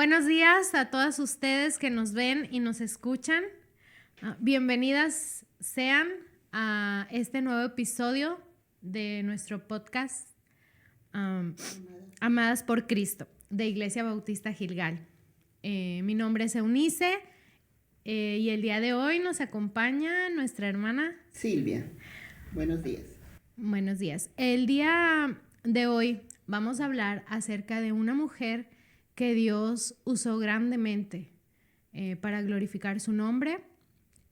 Buenos días a todas ustedes que nos ven y nos escuchan. Bienvenidas sean a este nuevo episodio de nuestro podcast Amadas por Cristo, de Iglesia Bautista Gilgal. Mi nombre es Eunice y el día de hoy nos acompaña nuestra hermana Silvia. Buenos días. Buenos días. El día de hoy vamos a hablar acerca de una mujer que Dios usó grandemente para glorificar su nombre.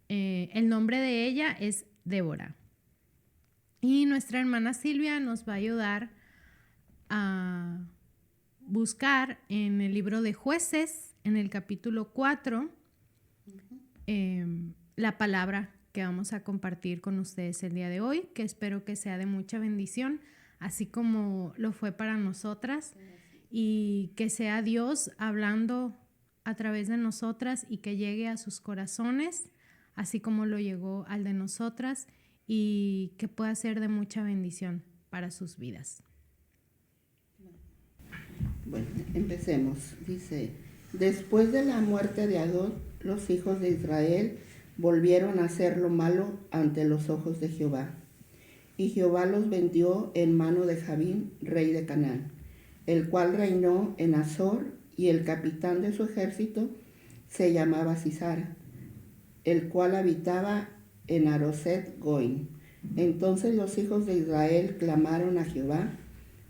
El nombre de ella es Débora. Y nuestra hermana Silvia nos va a ayudar a buscar en el libro de Jueces, en el capítulo 4, la palabra que vamos a compartir con ustedes el día de hoy, que espero que sea de mucha bendición, así como lo fue para nosotras, y que sea Dios hablando a través de nosotras y que llegue a sus corazones, así como lo llegó al de nosotras, y que pueda ser de mucha bendición para sus vidas. Bueno, empecemos. Dice, después de la muerte de Adón, los hijos de Israel volvieron a hacer lo malo ante los ojos de Jehová. Y Jehová los vendió en mano de Jabín, rey de Canaán, el cual reinó en Azor, y el capitán de su ejército se llamaba Sisara, el cual habitaba en Aroset Goim. Entonces los hijos de Israel clamaron a Jehová,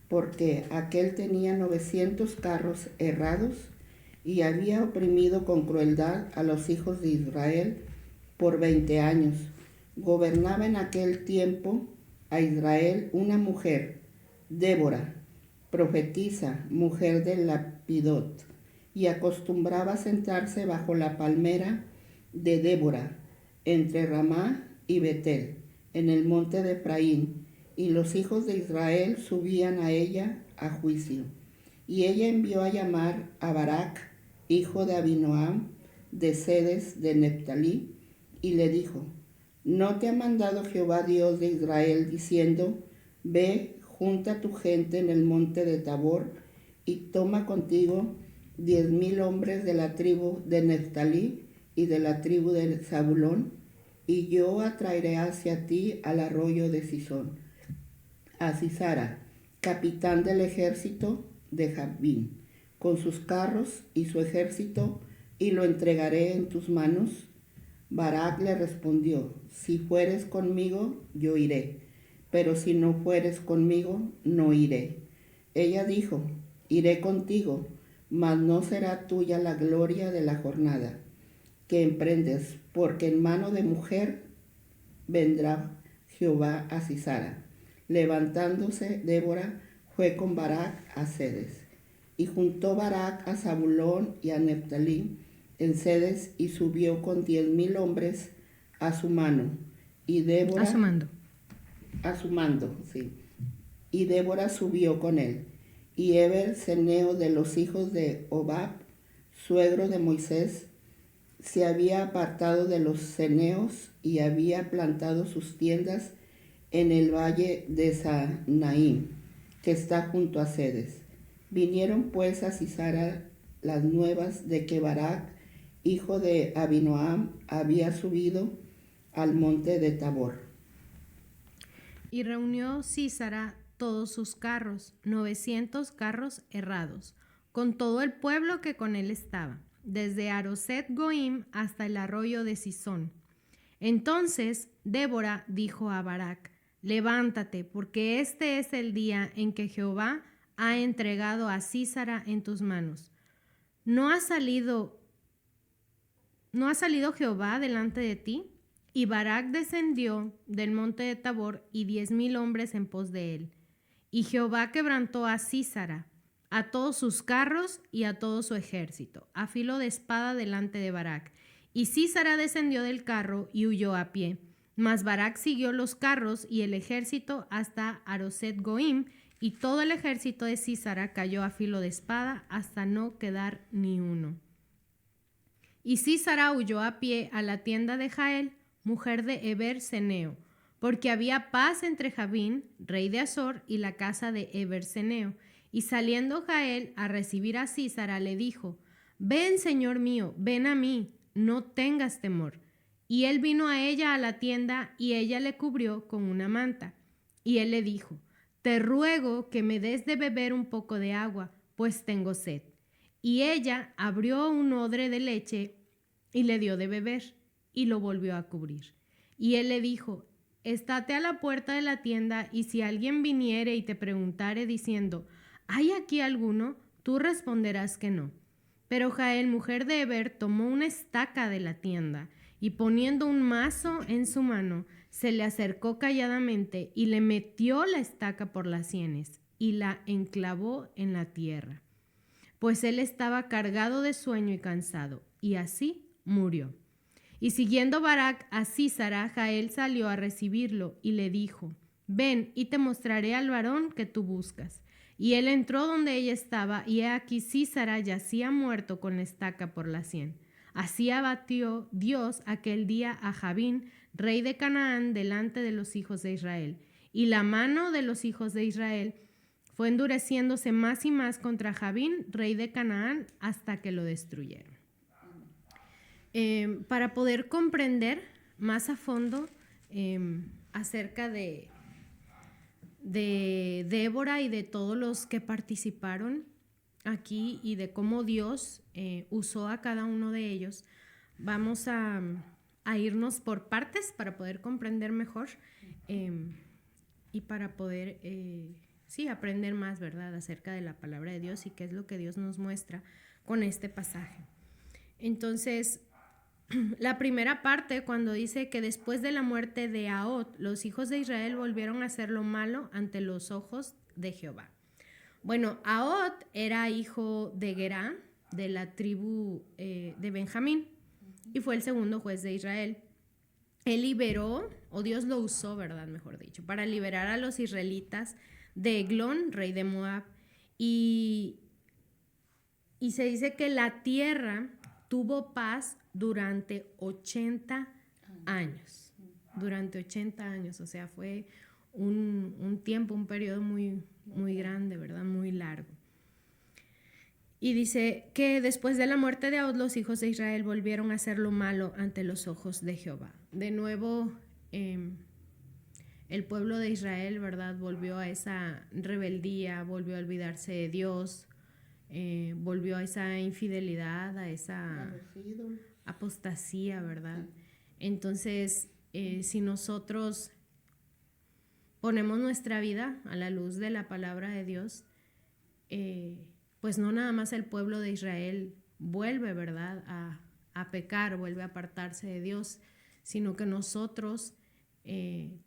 porque aquel tenía 900 carros herrados, y había oprimido con crueldad a los hijos de Israel por 20 años. Gobernaba en aquel tiempo a Israel una mujer, Débora, profetisa, mujer de Lapidot, y acostumbraba sentarse bajo la palmera de Débora, entre Ramá y Betel, en el monte de Efraín, y los hijos de Israel subían a ella a juicio. Y ella envió a llamar a Barak, hijo de Abinoam, de Cedes de Neftalí, y le dijo, ¿no te ha mandado Jehová Dios de Israel diciendo, ve, junta tu gente en el monte de Tabor, y toma contigo 10,000 hombres de la tribu de Neftalí y de la tribu de Zabulón, y yo atraeré hacia ti al arroyo de Sison, a Sisara, capitán del ejército de Jabín, con sus carros y su ejército, y lo entregaré en tus manos? Barak le respondió, si fueres conmigo, yo iré, pero si no fueres conmigo, no iré. Ella dijo, iré contigo, mas no será tuya la gloria de la jornada que emprendes, porque en mano de mujer vendrá Jehová a Sisara. Levantándose Débora fue con Barak a Cedes, y juntó Barak a Zabulón y a Neftalí en Cedes, y subió con 10,000 hombres a su mano, y Débora a su mando, sí. Y Débora subió con él. Y Heber, ceneo de los hijos de Obab, suegro de Moisés, se había apartado de los ceneos y había plantado sus tiendas en el valle de Sanaim, que está junto a Cedes. Vinieron pues a Sisara las nuevas de que Barak, hijo de Abinoam, había subido al monte de Tabor. Y reunió Sísara todos sus carros, 900 carros herrados, con todo el pueblo que con él estaba, desde Aroset Goim hasta el arroyo de Sison. Entonces Débora dijo a Barak, levántate, porque este es el día en que Jehová ha entregado a Sísara en tus manos. ¿No ha salido Jehová delante de ti? Y Barak descendió del monte de Tabor y 10,000 hombres en pos de él. Y Jehová quebrantó a Sísara, a todos sus carros y a todo su ejército, a filo de espada delante de Barak. Y Sísara descendió del carro y huyó a pie. Mas Barak siguió los carros y el ejército hasta Aroset Goim, y todo el ejército de Sísara cayó a filo de espada hasta no quedar ni uno. Y Sísara huyó a pie a la tienda de Jael, mujer de Heber ceneo, porque había paz entre Jabín, rey de Azor, y la casa de Heber ceneo. Y saliendo Jael a recibir a Sísara, le dijo, ven, señor mío, ven a mí, no tengas temor. Y él vino a ella a la tienda y ella le cubrió con una manta. Y él le dijo, te ruego que me des de beber un poco de agua, pues tengo sed. Y ella abrió un odre de leche y le dio de beber y lo volvió a cubrir. Y él le dijo, estate a la puerta de la tienda y si alguien viniere y te preguntare diciendo, ¿hay aquí alguno? Tú responderás que no. Pero Jael, mujer de Heber, tomó una estaca de la tienda y poniendo un mazo en su mano, se le acercó calladamente y le metió la estaca por las sienes y la enclavó en la tierra, pues él estaba cargado de sueño y cansado, y así murió. Y siguiendo Barak a Sísara, Jael salió a recibirlo y le dijo, ven y te mostraré al varón que tú buscas. Y él entró donde ella estaba, y he aquí Sísara yacía muerto con la estaca por la sien. Así abatió Dios aquel día a Jabín, rey de Canaán, delante de los hijos de Israel. Y la mano de los hijos de Israel fue endureciéndose más y más contra Jabín, rey de Canaán, hasta que lo destruyeron. Para poder comprender más a fondo acerca de Débora y de todos los que participaron aquí y de cómo Dios usó a cada uno de ellos, vamos a irnos por partes para poder comprender mejor y para poder aprender más, ¿verdad?, acerca de la palabra de Dios y qué es lo que Dios nos muestra con este pasaje. Entonces, la primera parte, cuando dice que después de la muerte de Ahot, los hijos de Israel volvieron a hacer lo malo ante los ojos de Jehová. Bueno, Ahot era hijo de Gerá, de la tribu de Benjamín, y fue el segundo juez de Israel. Él liberó, o Dios lo usó, ¿verdad?, mejor dicho, para liberar a los israelitas de Eglón, rey de Moab, y se dice que la tierra tuvo paz durante 80 años. Durante 80 años, o sea, fue un tiempo, un periodo muy, muy grande, ¿verdad? Muy largo. Y dice que después de la muerte de Ahot, los hijos de Israel volvieron a hacer lo malo ante los ojos de Jehová. De nuevo, el pueblo de Israel, ¿verdad?, volvió a esa rebeldía, volvió a olvidarse de Dios, volvió a esa infidelidad, a esa apostasía, ¿verdad? Entonces, si nosotros ponemos nuestra vida a la luz de la palabra de Dios, pues no nada más el pueblo de Israel vuelve, ¿verdad?, a pecar, vuelve a apartarse de Dios, sino que nosotros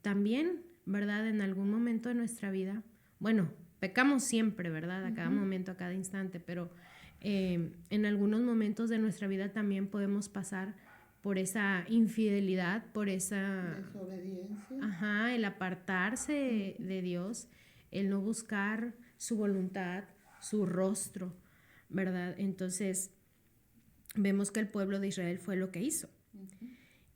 también, ¿verdad?, en algún momento de nuestra vida, bueno, pecamos siempre, ¿verdad?, a cada momento, a cada instante, pero en algunos momentos de nuestra vida también podemos pasar por esa infidelidad, por esa desobediencia, el apartarse de Dios, el no buscar su voluntad, su rostro, ¿verdad? Entonces vemos que el pueblo de Israel fue lo que hizo.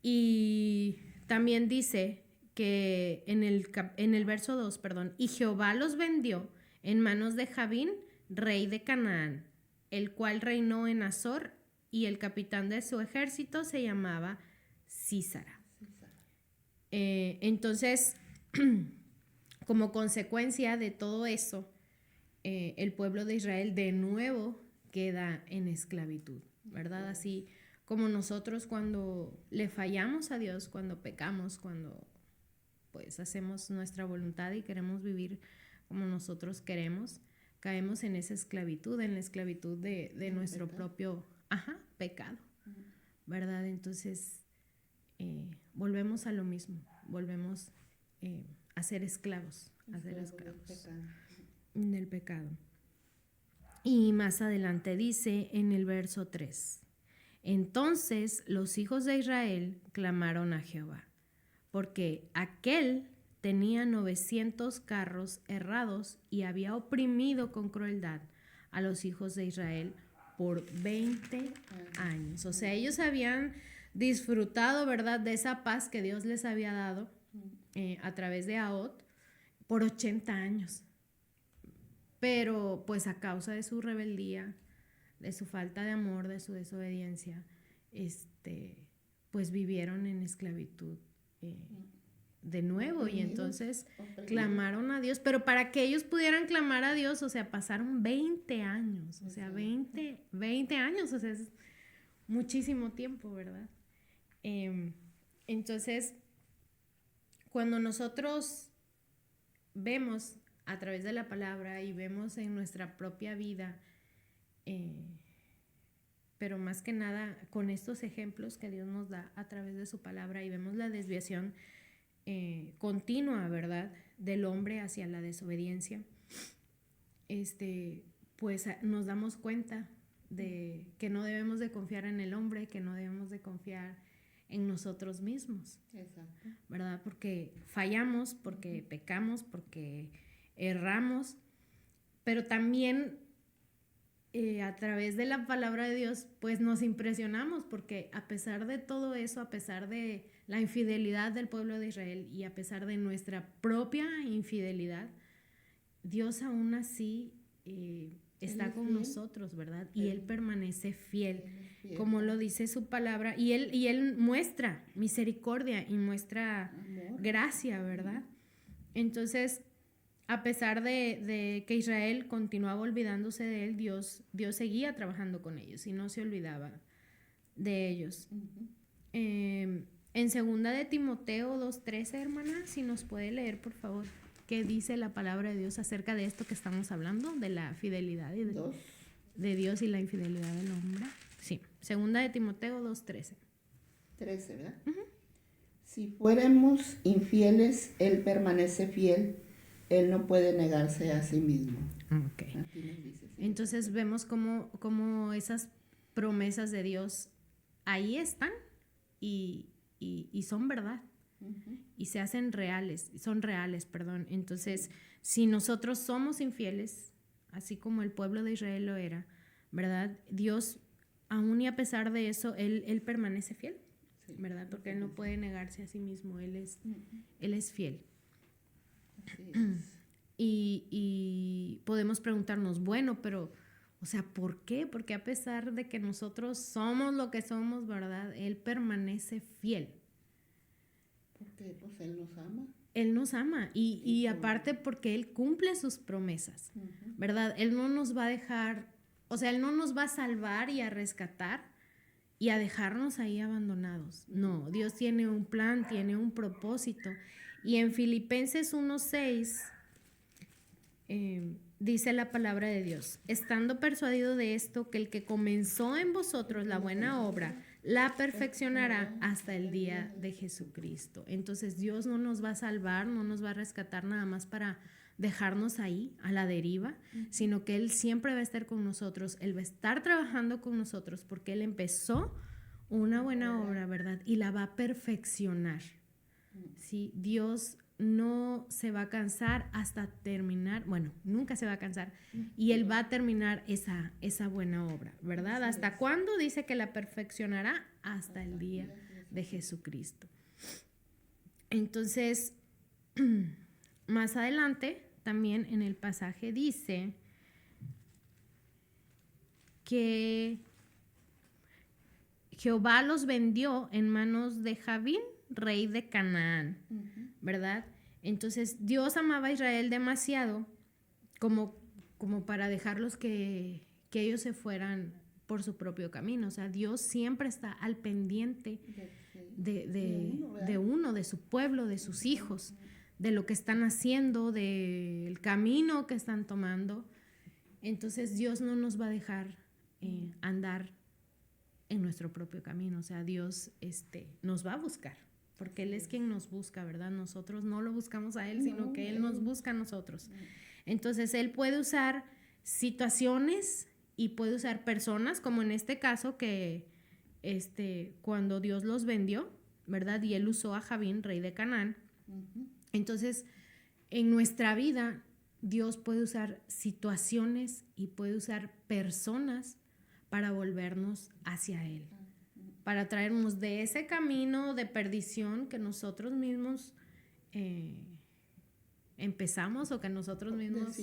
Y también dice que en el verso 2, y Jehová los vendió en manos de Jabín, rey de Canaán, el cual reinó en Azor, y el capitán de su ejército se llamaba Sísara. Entonces, como consecuencia de todo eso, el pueblo de Israel de nuevo queda en esclavitud, ¿verdad? Así como nosotros cuando le fallamos a Dios, cuando pecamos, cuando pues hacemos nuestra voluntad y queremos vivir como nosotros queremos, caemos en esa esclavitud, en la esclavitud de nuestro propio pecado, ¿verdad? Entonces volvemos a lo mismo, volvemos a ser esclavos, del pecado. Y más adelante dice en el verso 3, entonces los hijos de Israel clamaron a Jehová, porque aquel tenía 900 carros errados y había oprimido con crueldad a los hijos de Israel por 20 años. O sea, ellos habían disfrutado, ¿verdad?, de esa paz que Dios les había dado a través de Ahot por 80 años. Pero pues a causa de su rebeldía, de su falta de amor, de su desobediencia, pues vivieron en esclavitud de nuevo. Y entonces clamaron a Dios, pero para que ellos pudieran clamar a Dios, o sea, pasaron 20 años, o sea, 20 años, o sea, es muchísimo tiempo, ¿verdad? Entonces, cuando nosotros vemos a través de la palabra y vemos en nuestra propia vida, pero más que nada con estos ejemplos que Dios nos da a través de su palabra, y vemos la desviación continua, ¿verdad?, del hombre hacia la desobediencia, pues nos damos cuenta de que no debemos de confiar en el hombre, que no debemos de confiar en nosotros mismos. Exacto. ¿Verdad? Porque fallamos, porque pecamos, porque erramos, pero también a través de la palabra de Dios, pues nos impresionamos, porque a pesar de todo eso, a pesar de la infidelidad del pueblo de Israel y a pesar de nuestra propia infidelidad, Dios aún así está con nosotros, ¿verdad? Y Él permanece fiel, como lo dice su palabra, y él muestra misericordia y muestra amor, gracia, ¿verdad? Entonces, a pesar de que Israel continuaba olvidándose de Él, Dios seguía trabajando con ellos y no se olvidaba de ellos. En 2 de Timoteo 2:13, hermana, si nos puede leer, por favor, ¿qué dice la palabra de Dios acerca de esto que estamos hablando, de la fidelidad y de Dios y la infidelidad del hombre? Sí, 2 de Timoteo 2:13. 13, ¿verdad? Si fuéramos infieles, Él permanece fiel. Él no puede negarse a sí mismo. Okay. Aquí nos dice, sí. Entonces vemos cómo esas promesas de Dios ahí están y son verdad. Y se hacen reales, son reales, perdón. Entonces, si nosotros somos infieles, así como el pueblo de Israel lo era, ¿verdad? Dios, aún y a pesar de eso, Él permanece fiel, ¿verdad? Porque Él no puede negarse a sí mismo, Él es fiel. Y podemos preguntarnos, bueno, pero, o sea, ¿por qué? Porque a pesar de que nosotros somos lo que somos, ¿verdad? Él permanece fiel. Porque pues Él nos ama. Él nos ama y aparte porque Él cumple sus promesas, ¿verdad? Él no nos va a dejar, o sea, Él no nos va a salvar y a rescatar y a dejarnos ahí abandonados. No, Dios tiene un plan, tiene un propósito. Y en Filipenses 1:6 dice la palabra de Dios: estando persuadido de esto, que el que comenzó en vosotros la buena obra, la perfeccionará hasta el día de Jesucristo. Entonces Dios no nos va a salvar, no nos va a rescatar nada más para dejarnos ahí a la deriva, sino que Él siempre va a estar con nosotros, Él va a estar trabajando con nosotros porque Él empezó una buena obra, ¿verdad? Y la va a perfeccionar. ¿Sí? Dios no se va a cansar hasta terminar, bueno, nunca se va a cansar, y Él va a terminar esa buena obra, ¿verdad? ¿Hasta cuándo? Dice que la perfeccionará hasta el día de Jesucristo. Entonces, más adelante, también en el pasaje dice que Jehová los vendió en manos de Javín, rey de Canaán, ¿verdad? Entonces Dios amaba a Israel demasiado como para dejarlos que ellos se fueran por su propio camino. O sea, Dios siempre está al pendiente de uno, de su pueblo, de sus hijos, de lo que están haciendo, del camino que están tomando. Entonces Dios no nos va a dejar andar en nuestro propio camino. O sea, Dios nos va a buscar, porque Él es quien nos busca, ¿verdad? Nosotros no lo buscamos a Él, sino que Él nos busca a nosotros. Entonces Él puede usar situaciones y puede usar personas, como en este caso que cuando Dios los vendió, ¿verdad? Y Él usó a Javín, rey de Canaán. Entonces, en nuestra vida, Dios puede usar situaciones y puede usar personas para volvernos hacia Él, para traernos de ese camino de perdición que nosotros mismos empezamos o que nosotros mismos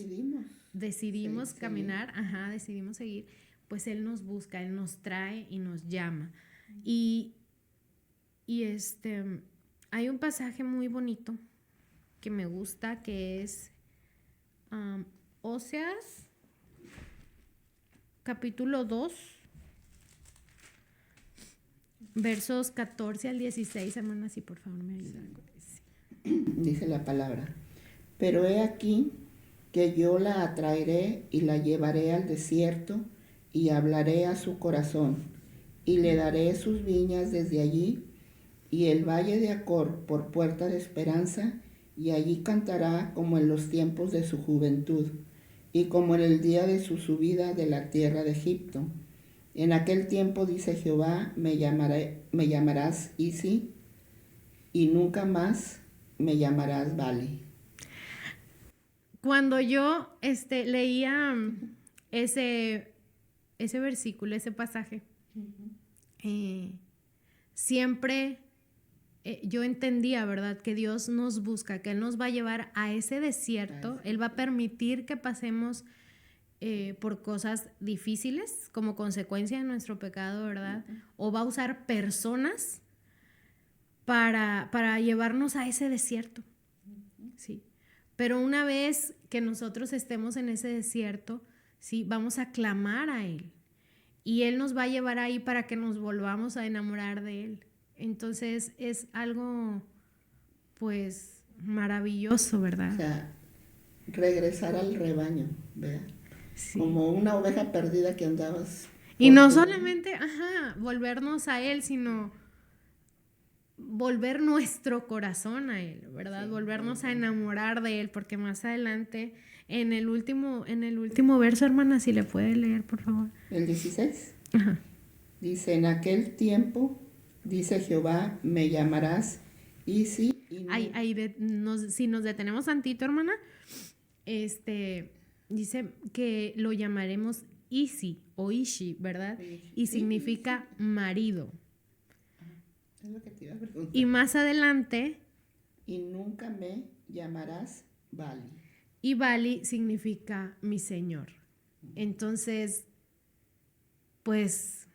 decidimos caminar, decidimos seguir, pues Él nos busca, Él nos trae y nos llama. Y hay un pasaje muy bonito que me gusta, que es Oseas, capítulo 2, versos 14 al 16, hermana, si por favor me ayudan con eso. Dice la palabra: pero he aquí que yo la atraeré y la llevaré al desierto y hablaré a su corazón y le daré sus viñas desde allí y el valle de Acor por puerta de esperanza, y allí cantará como en los tiempos de su juventud y como en el día de su subida de la tierra de Egipto. En aquel tiempo, dice Jehová, me llamarás Isi, y nunca más me llamarás Bali. Cuando yo leía ese versículo, ese pasaje, siempre yo entendía, ¿verdad?, que Dios nos busca, que Él nos va a llevar a ese desierto. Él va a permitir que pasemos por cosas difíciles como consecuencia de nuestro pecado, ¿verdad? O va a usar personas para llevarnos a ese desierto. Sí. Pero una vez que nosotros estemos en ese desierto, sí, vamos a clamar a Él. Y Él nos va a llevar ahí para que nos volvamos a enamorar de Él. Entonces es algo, pues, maravilloso, ¿verdad? O sea, regresar al rebaño, ¿verdad? Sí. Como una oveja perdida que andabas. Y no solamente, volvernos a Él, sino volver nuestro corazón a Él, ¿verdad? Sí, volvernos a enamorar de Él, porque más adelante, en el último verso, hermana, si le puede leer, por favor. El 16. Ajá. Dice: en aquel tiempo, dice Jehová, me llamarás Isi. Si nos detenemos tantito, hermana, dice que lo llamaremos Isi o Ishi, ¿verdad? Y significa marido. Es lo que te iba a preguntar. Y más adelante, y nunca me llamarás Bali. Y Bali significa mi Señor. Entonces, pues,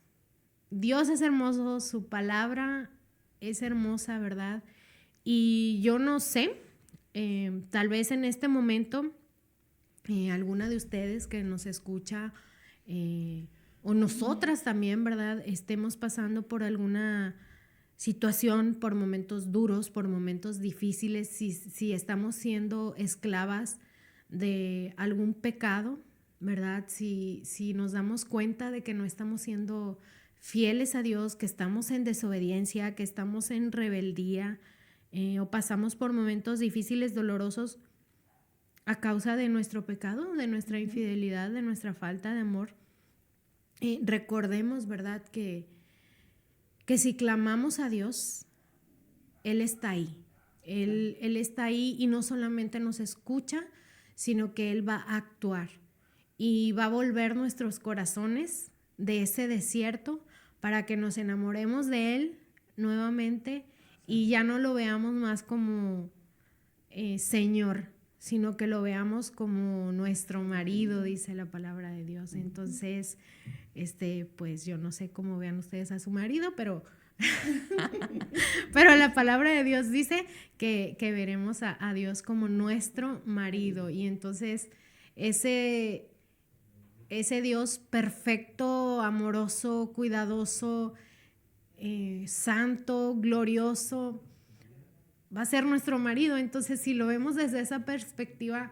Dios es hermoso, su palabra es hermosa, ¿verdad? Y yo no sé, tal vez en este momento, alguna de ustedes que nos escucha, o nosotras también, ¿verdad?, estemos pasando por alguna situación, por momentos duros, por momentos difíciles, si estamos siendo esclavas de algún pecado, ¿verdad? Si nos damos cuenta de que no estamos siendo fieles a Dios, que estamos en desobediencia, que estamos en rebeldía, o pasamos por momentos difíciles, dolorosos, a causa de nuestro pecado, de nuestra infidelidad, de nuestra falta de amor, recordemos, ¿verdad?, que si clamamos a Dios, Él está ahí. Él está ahí y no solamente nos escucha, sino que Él va a actuar y va a volver nuestros corazones de ese desierto para que nos enamoremos de Él nuevamente y ya no lo veamos más como Señor, sino que lo veamos como nuestro marido, dice la palabra de Dios. Entonces, pues yo no sé cómo vean ustedes a su marido, pero la palabra de Dios dice que veremos a Dios como nuestro marido. Y entonces ese Dios perfecto, amoroso, cuidadoso, santo, glorioso, va a ser nuestro marido. Entonces, si lo vemos desde esa perspectiva,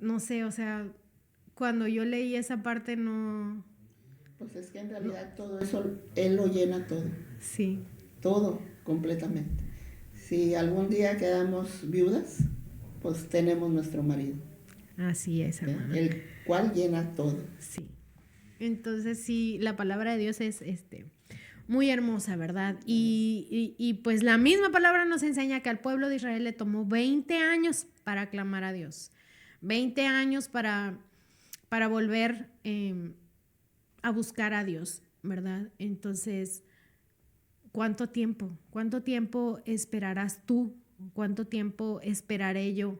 no sé, o sea, cuando yo leí esa parte no... Pues es que en realidad todo eso, Él lo llena todo. Sí. Todo, completamente. Si algún día quedamos viudas, pues tenemos nuestro marido. Así es, hermana. El cual llena todo. Sí. Entonces, sí, la palabra de Dios es muy hermosa, ¿verdad? Y pues la misma palabra nos enseña que al pueblo de Israel le tomó 20 años para clamar a Dios. 20 años para volver a buscar a Dios, ¿verdad? Entonces, ¿cuánto tiempo esperarás tú ¿Cuánto tiempo esperaré yo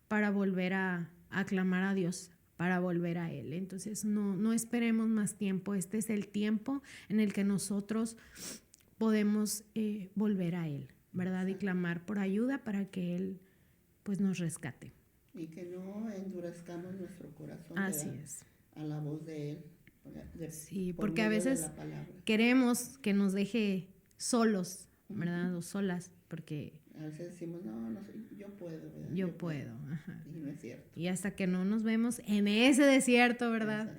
para volver a clamar a Dios, para volver a Él? Entonces no esperemos más tiempo. Este es el tiempo en el que nosotros podemos volver a Él, ¿verdad? Y clamar por ayuda para que Él pues nos rescate. Y que no endurezcamos nuestro corazón. Así es. A la voz de Él. Sí, porque a veces queremos que nos deje solos, ¿verdad? O solas, porque a veces decimos, no, yo puedo, ¿verdad? Yo puedo. Ajá. Y no es cierto. Y hasta que no nos vemos en ese desierto, ¿verdad?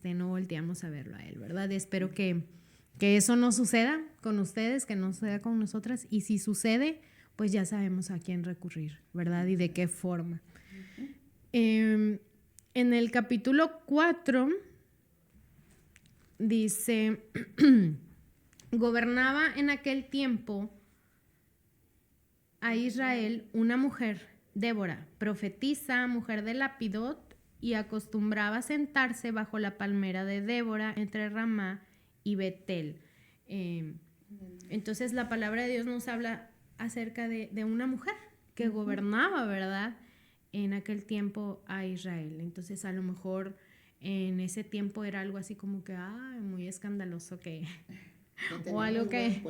No volteamos a verlo a Él, ¿verdad? Y espero que eso no suceda con ustedes, que no suceda con nosotras. Y si sucede, pues ya sabemos a quién recurrir, ¿verdad? Y de qué forma. En el capítulo 4 dice, gobernaba en aquel tiempo a Israel una mujer, Débora, profetisa, mujer de Lapidot, y acostumbraba a sentarse bajo la palmera de Débora entre Ramá y Betel. Entonces la palabra de Dios nos habla acerca de una mujer que gobernaba, ¿verdad?, en aquel tiempo a Israel. Entonces a lo mejor en ese tiempo era algo así como que muy escandaloso que o algo que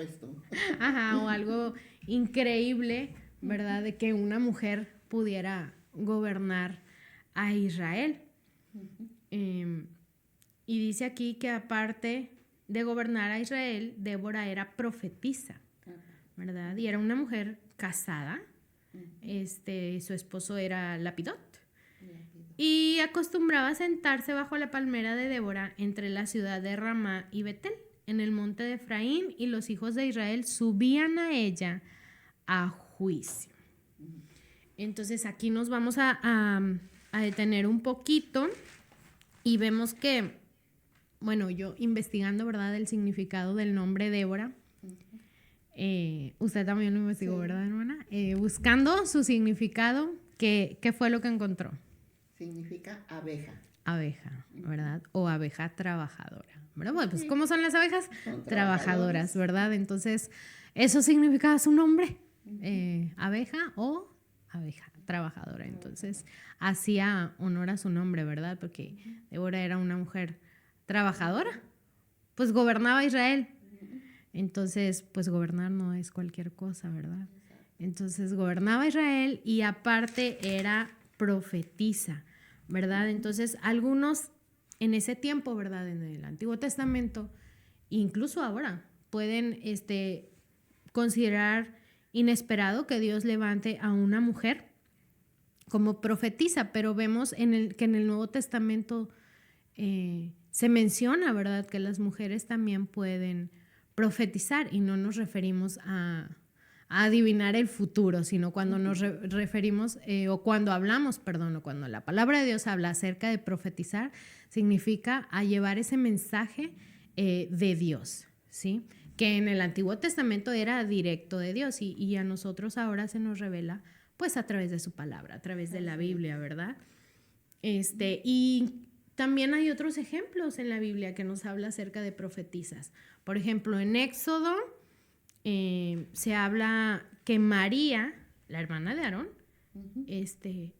ajá, o algo increíble, ¿verdad?, de que una mujer pudiera gobernar a Israel. Y dice aquí que aparte de gobernar a Israel, Débora era profetisa, ¿verdad? Y era una mujer casada. Su esposo era Lapidot. Y acostumbraba a sentarse bajo la palmera de Débora entre la ciudad de Ramá y Betel, en el monte de Efraín, y los hijos de Israel subían a ella a juicio. Entonces aquí nos vamos a detener un poquito y vemos que, bueno, yo investigando, ¿verdad?, el significado del nombre Débora, usted también lo investigó, sí, ¿verdad, hermana? Buscando su significado, ¿qué fue lo que encontró? Significa abeja. Abeja, ¿verdad? O abeja trabajadora, ¿verdad? Bueno, pues ¿cómo son las abejas? Son trabajadoras, ¿verdad? Entonces, eso significaba su nombre, abeja o abeja trabajadora. Entonces, hacía honor a su nombre, ¿verdad? Porque Débora era una mujer trabajadora, pues gobernaba Israel. Entonces, pues gobernar no es cualquier cosa, ¿verdad? Entonces, gobernaba Israel y aparte era profetisa, ¿verdad? Entonces, algunos en ese tiempo, ¿verdad?, en el Antiguo Testamento, incluso ahora, pueden considerar inesperado que Dios levante a una mujer como profetisa, pero vemos que en el Nuevo Testamento se menciona, ¿verdad?, que las mujeres también pueden profetizar, y no nos referimos a adivinar el futuro, sino cuando nos referimos, o cuando hablamos, perdón, o cuando la palabra de Dios habla acerca de profetizar, significa a llevar ese mensaje de Dios, ¿sí? Que en el Antiguo Testamento era directo de Dios, y a nosotros ahora se nos revela pues a través de su palabra, a través de la Biblia, ¿verdad? Y también hay otros ejemplos en la Biblia que nos habla acerca de profetisas. Por ejemplo, en Éxodo se habla que María, la hermana de Aarón,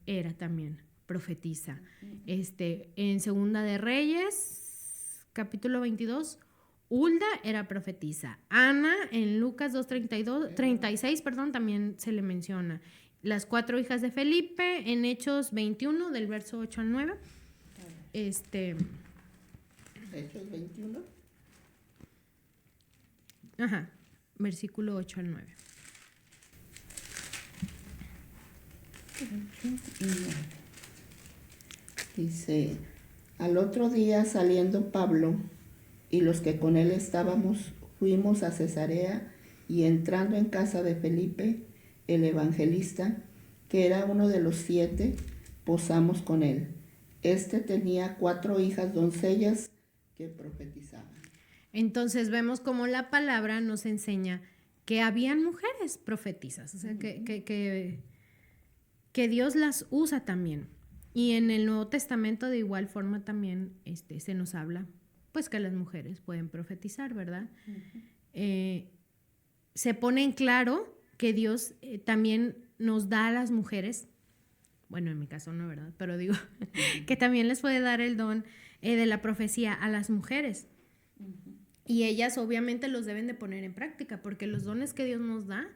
era también profetisa. En Segunda de Reyes, capítulo 22, Hulda era profetisa. Ana, en Lucas 2:36, también se le menciona. Las 4 hijas de Felipe, en Hechos 21, del verso 8 al 9. Hechos 21. Ajá, versículo 8 al 9. Dice, al otro día saliendo Pablo y los que con él estábamos, fuimos a Cesarea, y entrando en casa de Felipe, el evangelista, que era uno de los 7, posamos con él. Tenía 4 hijas doncellas que profetizaban. Entonces vemos cómo la palabra nos enseña que habían mujeres profetizas, o sea, que Dios las usa también. Y en el Nuevo Testamento de igual forma también se nos habla pues que las mujeres pueden profetizar, ¿verdad? Se pone en claro que Dios también nos da a las mujeres, bueno, en mi caso no, ¿verdad? Pero digo que también les puede dar el don de la profecía a las mujeres. Y ellas obviamente los deben de poner en práctica, porque los dones que Dios nos da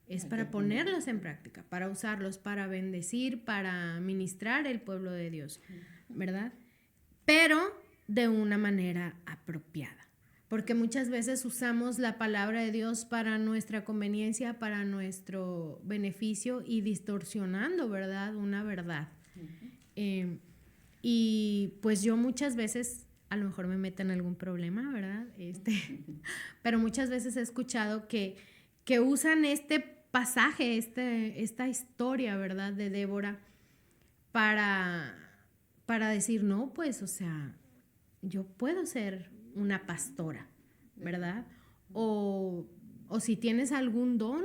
es para ponerlos en práctica, para usarlos, para bendecir, para ministrar el pueblo de Dios, ¿verdad? Pero de una manera apropiada, porque muchas veces usamos la palabra de Dios para nuestra conveniencia, para nuestro beneficio y distorsionando, ¿verdad? Una verdad. Y pues yo muchas veces, a lo mejor me meto en algún problema, ¿verdad? Pero muchas veces he escuchado que usan este pasaje, esta historia, ¿verdad? De Débora para decir, no, pues, o sea, yo puedo ser una pastora, ¿verdad? O si tienes algún don,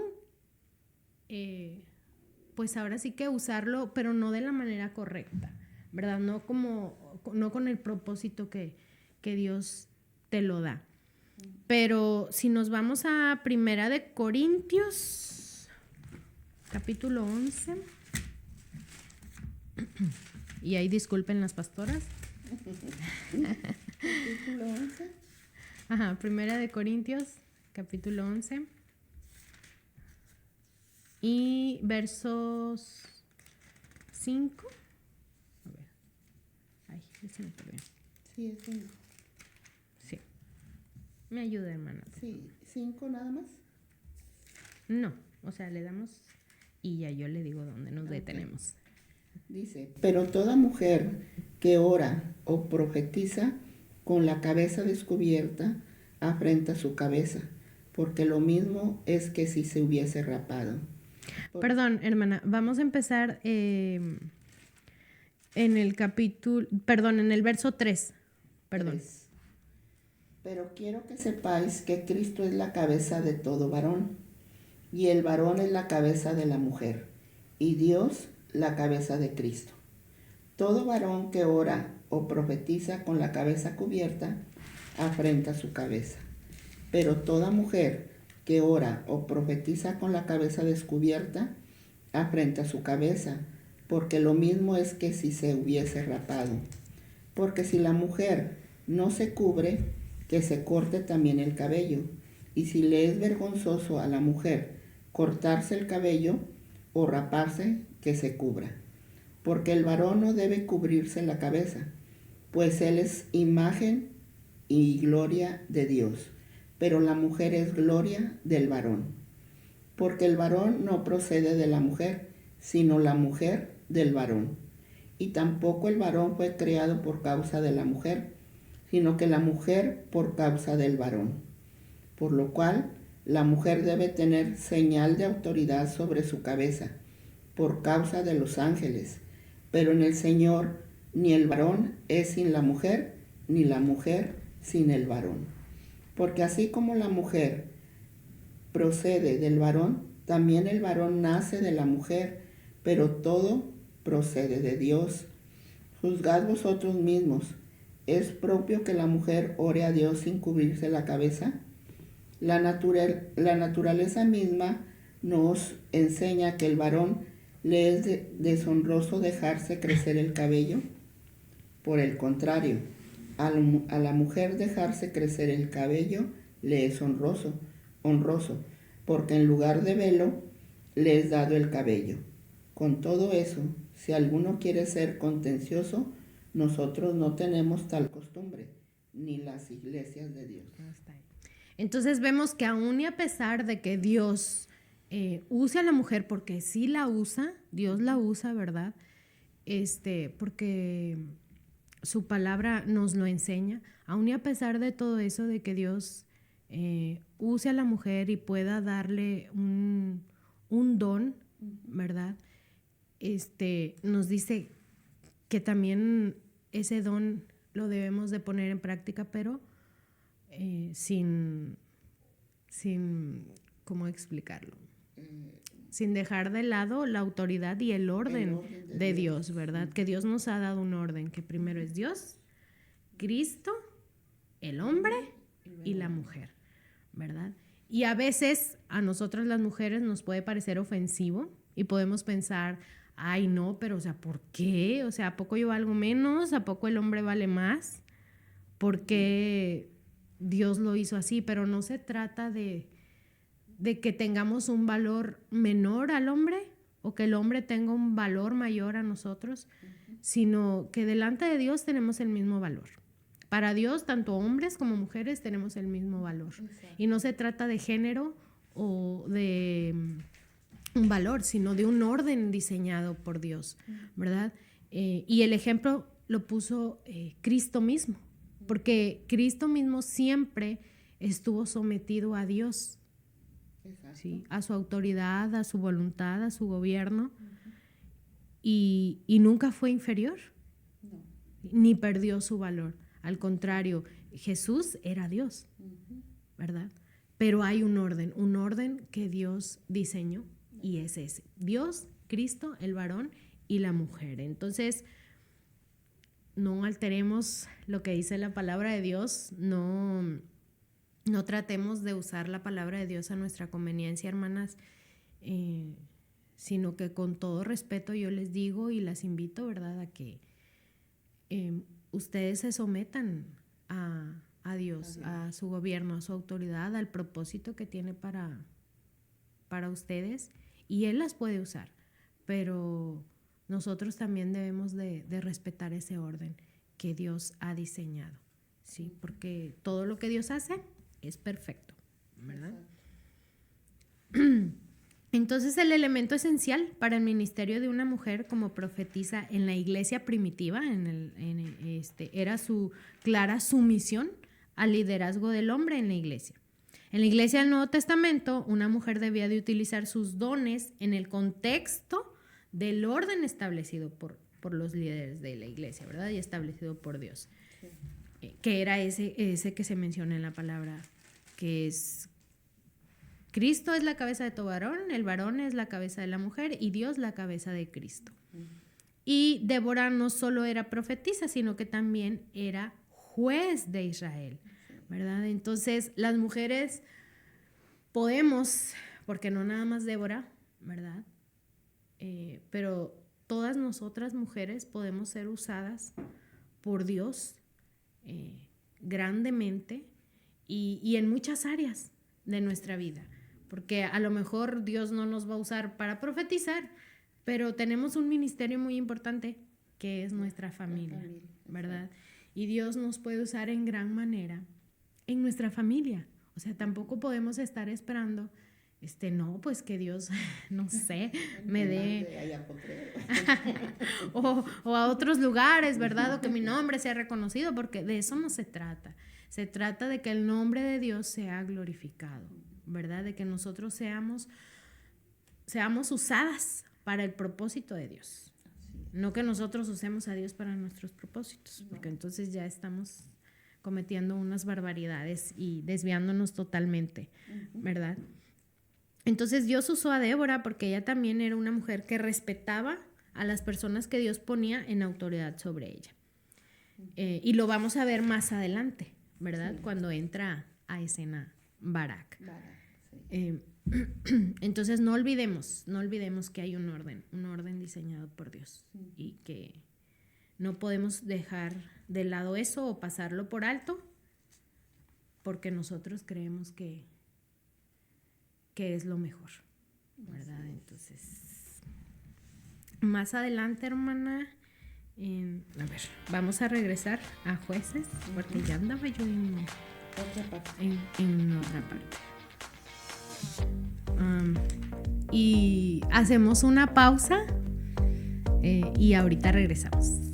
pues ahora sí que usarlo, pero no de la manera correcta, ¿verdad? No con el propósito que Dios te lo da. Pero si nos vamos a Primera de Corintios, capítulo 11, y ahí disculpen las pastoras. Capítulo 11. Ajá, Primera de Corintios, capítulo 11. Y versos 5. A ver. Ay, ese me perdió. Sí, es 5. Sí. Me ayuda, hermana. Sí, 5 nada más. No, o sea, le damos y ya yo le digo dónde nos detenemos. Dice, pero toda mujer que ora o profetiza con la cabeza descubierta afrenta su cabeza, porque lo mismo es que si se hubiese rapado. Perdón, hermana, vamos a empezar en el capítulo, perdón, en el verso 3. Perdón. 3. Pero quiero que sepáis que Cristo es la cabeza de todo varón, y el varón es la cabeza de la mujer, y Dios la cabeza de Cristo. Todo varón que ora o profetiza con la cabeza cubierta afrenta su cabeza, pero toda mujer que ora o profetiza con la cabeza descubierta afrenta su cabeza, porque lo mismo es que si se hubiese rapado. Porque si la mujer no se cubre, que se corte también el cabello, y si le es vergonzoso a la mujer cortarse el cabello o raparse, que se cubra. Porque el varón no debe cubrirse la cabeza, pues él es imagen y gloria de Dios, pero la mujer es gloria del varón. Porque el varón no procede de la mujer, sino la mujer del varón. Y tampoco el varón fue creado por causa de la mujer, sino que la mujer por causa del varón. Por lo cual, la mujer debe tener señal de autoridad sobre su cabeza, por causa de los ángeles. Pero en el Señor, ni el varón es sin la mujer, ni la mujer sin el varón. Porque así como la mujer procede del varón, también el varón nace de la mujer, pero todo procede de Dios. Juzgad vosotros mismos, ¿es propio que la mujer ore a Dios sin cubrirse la cabeza? La naturaleza misma nos enseña que el varón le es deshonroso dejarse crecer el cabello. Por el contrario, a la mujer dejarse crecer el cabello le es honroso, porque en lugar de velo le es dado el cabello. Con todo eso, si alguno quiere ser contencioso, nosotros no tenemos tal costumbre, ni las iglesias de Dios. Entonces vemos que aún y a pesar de que Dios use a la mujer, porque sí la usa, Dios la usa, ¿verdad? Porque su palabra nos lo enseña, aún y a pesar de todo eso, de que Dios use a la mujer y pueda darle un don, ¿verdad? Nos dice que también ese don lo debemos de poner en práctica, pero sin ¿cómo explicarlo? Sin dejar de lado la autoridad y el orden de Dios, ¿verdad? Que Dios nos ha dado un orden, que primero es Dios, Cristo, el hombre y la mujer, ¿verdad? Y a veces a nosotras las mujeres nos puede parecer ofensivo y podemos pensar, ay no, pero o sea, ¿por qué? O sea, ¿a poco yo valgo menos? ¿A poco el hombre vale más? ¿Por qué Dios lo hizo así? Pero no se trata de que tengamos un valor menor al hombre o que el hombre tenga un valor mayor a nosotros, sino que delante de Dios tenemos el mismo valor. Para Dios, tanto hombres como mujeres tenemos el mismo valor. Exacto. Y no se trata de género o de un valor, sino de un orden diseñado por Dios, ¿verdad? Y el ejemplo lo puso Cristo mismo, porque Cristo mismo siempre estuvo sometido a Dios, ¿sí? A su autoridad, a su voluntad, a su gobierno, y nunca fue inferior, ni perdió su valor. Al contrario, Jesús era Dios, ¿verdad? Pero hay un orden que Dios diseñó, y es ese: Dios, Cristo, el varón y la mujer. Entonces, no alteremos lo que dice la palabra de Dios, no tratemos de usar la palabra de Dios a nuestra conveniencia, hermanas, sino que con todo respeto yo les digo y las invito, ¿verdad?, a que ustedes se sometan a Dios, a su gobierno, a su autoridad, al propósito que tiene para ustedes, y Él las puede usar, pero nosotros también debemos de respetar ese orden que Dios ha diseñado, ¿sí? Porque todo lo que Dios hace es perfecto, ¿verdad? Entonces, el elemento esencial para el ministerio de una mujer como profetisa en la iglesia primitiva era su clara sumisión al liderazgo del hombre en la iglesia. En la iglesia del Nuevo Testamento, una mujer debía de utilizar sus dones en el contexto del orden establecido por los líderes de la iglesia, ¿verdad? Y establecido por Dios. Sí. Que era ese que se menciona en la palabra, que es: Cristo es la cabeza de todo varón, el varón es la cabeza de la mujer y Dios la cabeza de Cristo. Y Débora no solo era profetisa, sino que también era juez de Israel, ¿verdad? Entonces, las mujeres podemos, porque no nada más Débora, ¿verdad? Pero todas nosotras mujeres podemos ser usadas por Dios grandemente y en muchas áreas de nuestra vida. Porque a lo mejor Dios no nos va a usar para profetizar, pero tenemos un ministerio muy importante que es nuestra familia, ¿verdad? Y Dios nos puede usar en gran manera en nuestra familia. O sea, tampoco podemos estar esperando, no, pues que Dios, no sé, me dé o a otros lugares, ¿verdad? O que mi nombre sea reconocido, porque de eso no se trata. Se trata de que el nombre de Dios sea glorificado, ¿verdad? De que nosotros seamos usadas para el propósito de Dios. No que nosotros usemos a Dios para nuestros propósitos, porque entonces ya estamos cometiendo unas barbaridades y desviándonos totalmente, ¿verdad? Entonces Dios usó a Débora porque ella también era una mujer que respetaba a las personas que Dios ponía en autoridad sobre ella. Y lo vamos a ver más adelante, ¿verdad? Sí. Cuando entra a escena Barak. Sí. Entonces no olvidemos que hay un orden diseñado por Dios, y que no podemos dejar de lado eso o pasarlo por alto porque nosotros creemos que es lo mejor, ¿verdad? Entonces, más adelante, hermana, vamos a regresar a Jueces, porque ya andaba yo en otra parte. Y hacemos una pausa y ahorita regresamos.